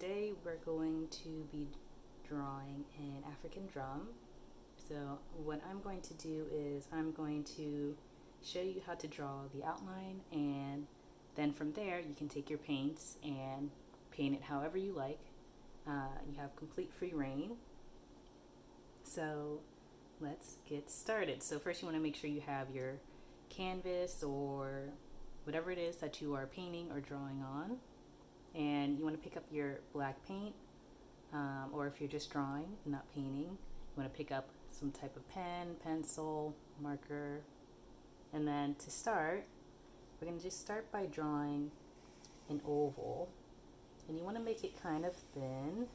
Today we're going to be drawing an African drum. So what I'm going to do is I'm going to show you how to draw the outline, and then from there you can take your paints and paint it however you like. You have complete free reign. So let's get started. So first you want to make sure you have your canvas or whatever it is that you are painting or drawing on. And you want to pick up your black paint, or if you're just drawing and not painting, you want to pick up some type of pen, pencil, marker. And then to start, we're going to just start by drawing an oval. And you want to make it kind of thin.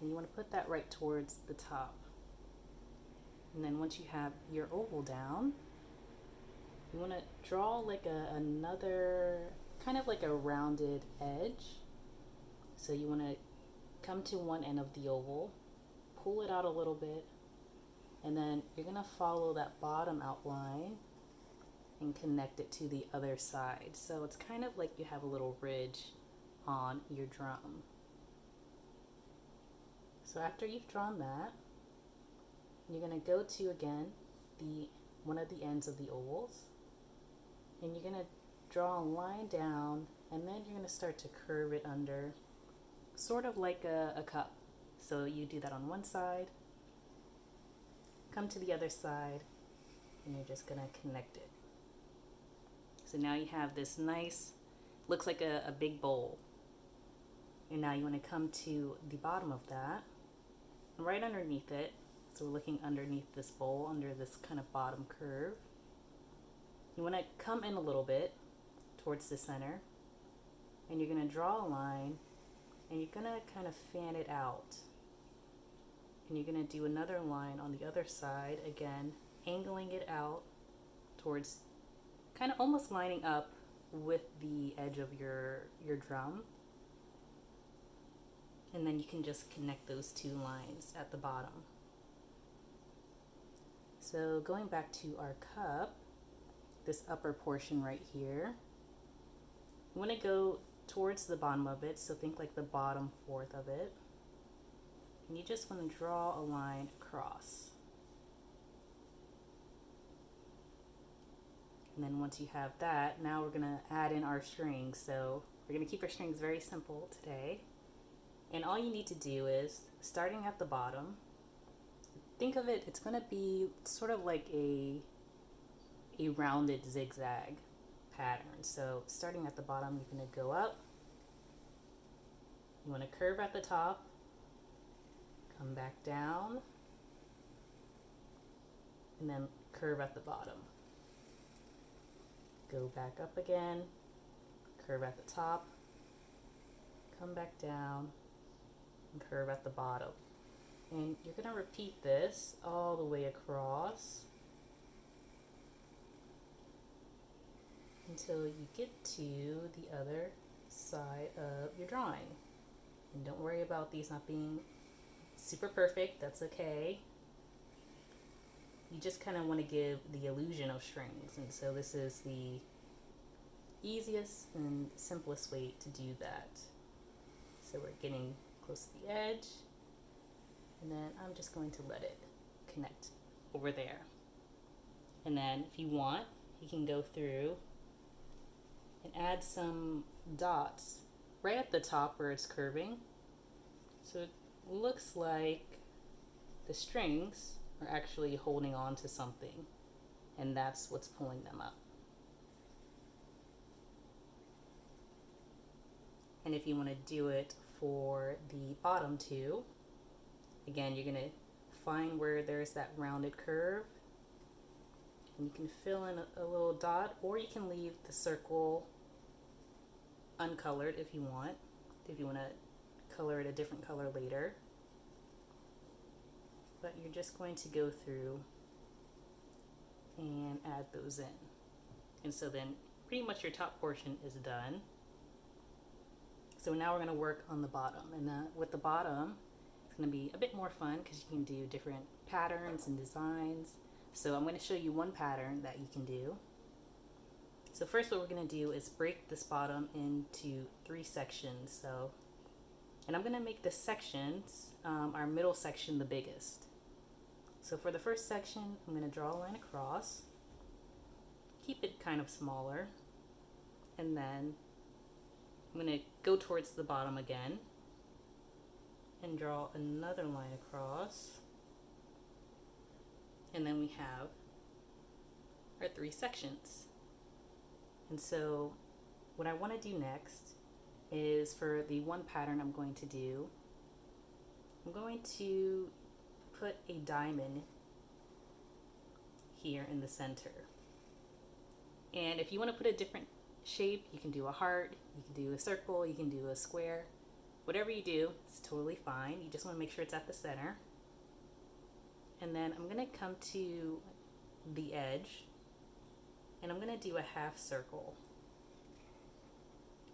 And you want to put that right towards the top. And then once you have your oval down, you want to draw like another kind of like a rounded edge. So you want to come to one end of the oval, pull it out a little bit, and then you're going to follow that bottom outline and connect it to the other side. So it's kind of like you have a little ridge on your drum. So after you've drawn that, you're going to go to again one of the ends of the ovals, and you're going to draw a line down, and then you're going to start to curve it under, sort of like a cup. So you do that on one side, come to the other side, and you're just going to connect it. So now you have this nice, looks like a big bowl. And now you want to come to the bottom of that, right underneath it. So we're looking underneath this bowl, under this kind of bottom curve. You want to come in a little bit towards the center, and you're going to draw a line, and you're going to kind of fan it out. And you're going to do another line on the other side, again, angling it out towards, kind of almost lining up with the edge of your drum. And then you can just connect those two lines at the bottom. So going back to our cup, this upper portion right here, you want to go towards the bottom of it, so think like the bottom fourth of it. And you just want to draw a line across. And then once you have that, now we're going to add in our strings. So we're going to keep our strings very simple today. And all you need to do is, starting at the bottom, think of it, it's going to be sort of like a rounded zigzag pattern. So starting at the bottom, you're going to go up. You want to curve at the top, come back down, and then curve at the bottom. Go back up again, curve at the top, come back down, and curve at the bottom. And you're going to repeat this all the way across until you get to the other side of your drawing. And don't worry about these not being super perfect, that's okay. You just kind of want to give the illusion of strings, and so this is the easiest and simplest way to do that. So we're getting close to the edge, and then I'm just going to let it connect over there. And then if you want, you can go through and add some dots right at the top where it's curving. So it looks like the strings are actually holding on to something, and that's what's pulling them up. And if you want to do it for the bottom two, again, you're going to find where there's that rounded curve, and you can fill in a little dot, or you can leave the circle uncolored if you want to color it a different color later. But you're just going to go through and add those in. And so then pretty much your top portion is done. So now we're going to work on the bottom. And with the bottom, it's going to be a bit more fun because you can do different patterns and designs. So I'm going to show you one pattern that you can do. So first what we're going to do is break this bottom into 3 sections. So And I'm going to make the sections, our middle section, the biggest. So for the first section, I'm going to draw a line across, keep it kind of smaller, and then I'm going to go towards the bottom again and draw another line across. And then we have our 3 sections. And so what I want to do next is for the one pattern I'm going to do, I'm going to put a diamond here in the center. And if you want to put a different shape, you can do a heart, you can do a circle, you can do a square. Whatever you do, it's totally fine. You just want to make sure it's at the center. And then I'm going to come to the edge and I'm going to do a half circle,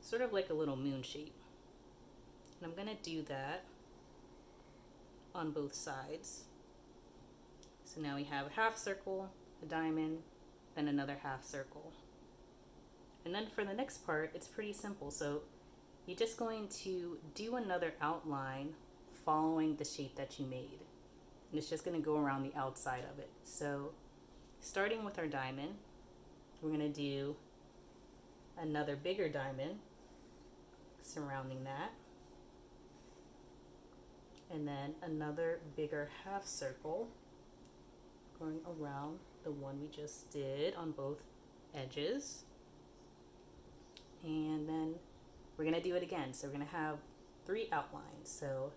sort of like a little moon shape. And I'm going to do that on both sides. So now we have a half circle, a diamond, then another half circle. And then for the next part, it's pretty simple. So you're just going to do another outline following the shape that you made. And it's just going to go around the outside of it. So starting with our diamond, we're going to do another bigger diamond surrounding that. And then another bigger half circle going around the one we just did on both edges. And then we're going to do it again. So we're going to have 3 outlines. So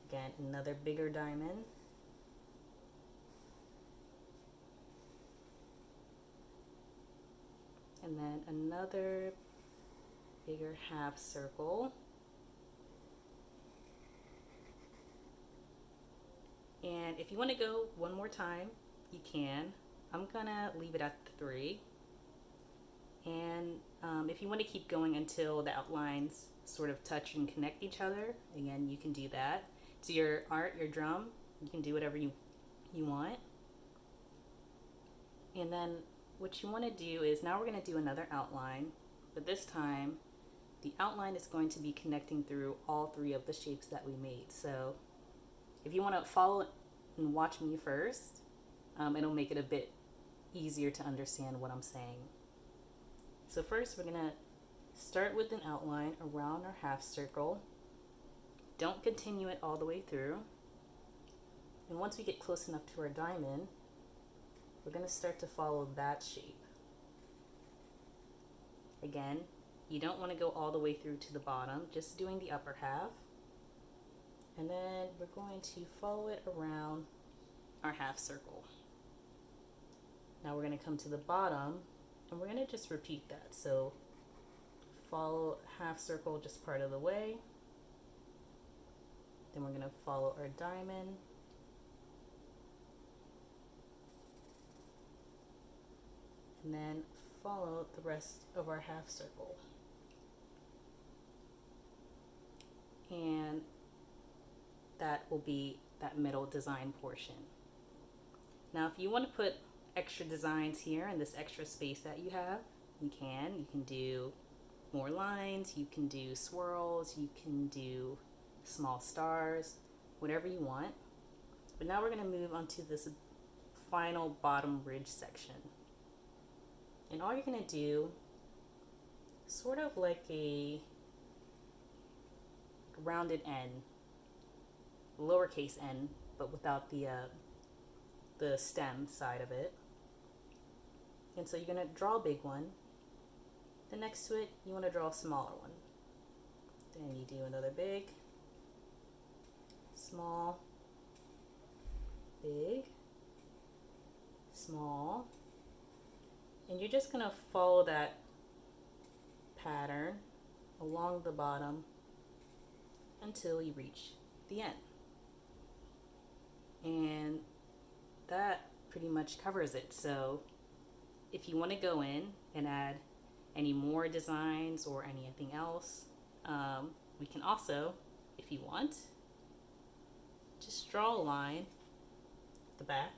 again, another bigger diamond. And then another bigger half circle. And if you want to go one more time, you can. I'm gonna leave it at 3. And if you want to keep going until the outlines sort of touch and connect each other, again, you can do that. It's your art, your drum. You can do whatever you want. And then what you want to do is, now we're going to do another outline, but this time the outline is going to be connecting through all 3 of the shapes that we made. So if you want to follow and watch me first, it'll make it a bit easier to understand what I'm saying. So first we're going to start with an outline around our half circle. Don't continue it all the way through. And once we get close enough to our diamond, we're going to start to follow that shape. Again, you don't want to go all the way through to the bottom, just doing the upper half. And then we're going to follow it around our half circle. Now we're going to come to the bottom and we're going to just repeat that. So follow half circle just part of the way. Then we're going to follow our diamond. And then follow the rest of our half circle. And that will be that middle design portion. Now, if you want to put extra designs here in this extra space that you have, you can. You can do more lines, you can do swirls, you can do small stars, whatever you want. But now we're going to move on to this final bottom ridge section. And all you're going to do, sort of like a rounded N, lowercase n, but without the stem side of it. And so you're going to draw a big one. Then next to it, you want to draw a smaller one. Then you do another big, small, big, small. And you're just going to follow that pattern along the bottom until you reach the end. And that pretty much covers it. So if you want to go in and add any more designs or anything else, we can also, if you want, just draw a line at the back.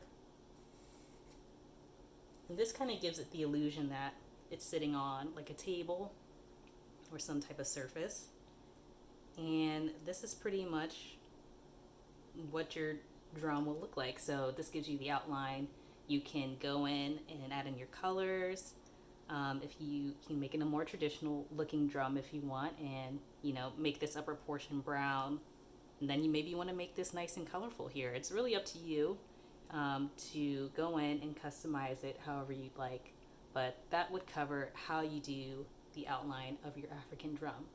And this kind of gives it the illusion that it's sitting on like a table or some type of surface. And this is pretty much what your drum will look like. So this gives you the outline. You can go in and add in your colors. If you can make it a more traditional looking drum if you want, and make this upper portion brown, and then you maybe want to make this nice and colorful here. It's really up to you to go in and customize it however you'd like, but that would cover how you do the outline of your African drum.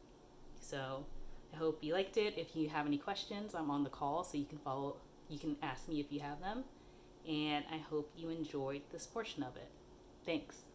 So I hope you liked it. If you have any questions, I'm on the call, so you can ask me if you have them, and I hope you enjoyed this portion of it. Thanks.